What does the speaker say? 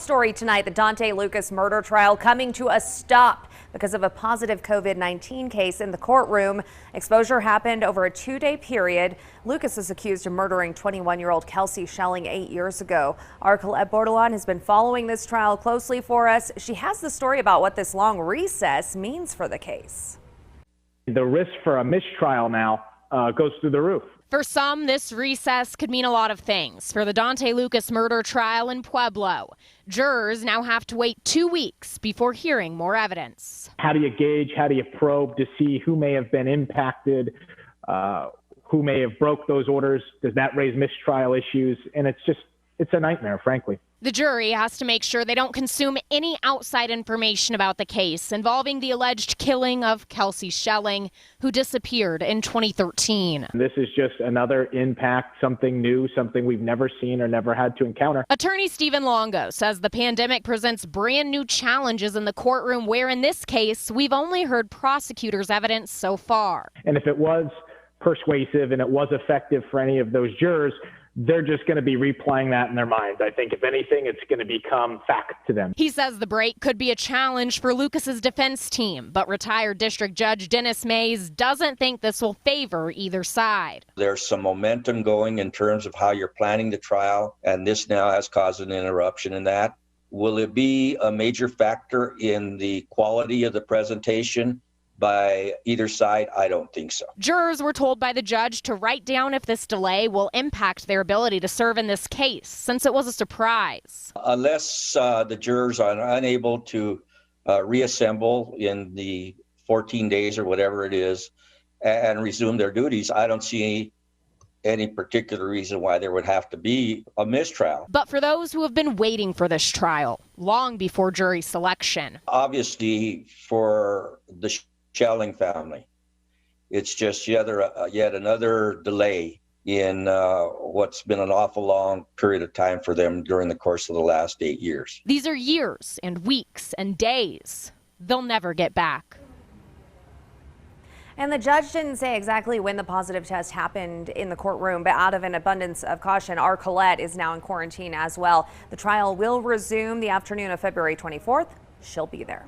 story tonight, the Donthe Lucas murder trial coming to a stop because of a positive COVID-19 case in the courtroom. Exposure happened over a 2-day period. Lucas is accused of murdering 21-year-old Kelsie Schelling 8 years ago. Our Colette Bordelon has been following this trial closely for us. She has the story about what this long recess means for the case. The risk for a mistrial now goes through the roof. For some, this recess could mean a lot of things. For the Donthe Lucas murder trial in Pueblo, jurors now have to wait 2 weeks before hearing more evidence. How do you gauge, how do you probe to see who may have been impacted, who may have broke those orders? Does that raise mistrial issues? And it's a nightmare, frankly. The jury has to make sure they don't consume any outside information about the case involving the alleged killing of Kelsie Schelling, who disappeared in 2013. This is just another impact, something new, something we've never seen or never had to encounter. Attorney Stephen Longo says the pandemic presents brand new challenges in the courtroom, where in this case, we've only heard prosecutors' evidence so far. And if it was persuasive and it was effective for any of those jurors, they're just going to be replaying that in their minds. I think if anything, it's going to become fact to them. He says the break could be a challenge for Lucas's defense team, but retired District Judge Dennis Mays doesn't think this will favor either side. There's some momentum going in terms of how you're planning the trial, and this now has caused an interruption in that. Will it be a major factor in the quality of the presentation by either side? I don't think so. Jurors were told by the judge to write down if this delay will impact their ability to serve in this case, since it was a surprise. Unless the jurors are unable to reassemble in the 14 days or whatever it is and resume their duties, I don't see any particular reason why there would have to be a mistrial. But for those who have been waiting for this trial long before jury selection, obviously for the Schelling family, it's just yet another delay in what's been an awful long period of time for them during the course of the last 8 years. These are years and weeks and days they'll never get back. And the judge didn't say exactly when the positive test happened in the courtroom, but out of an abundance of caution, our Colette is now in quarantine as well. The trial will resume the afternoon of February 24th. She'll be there.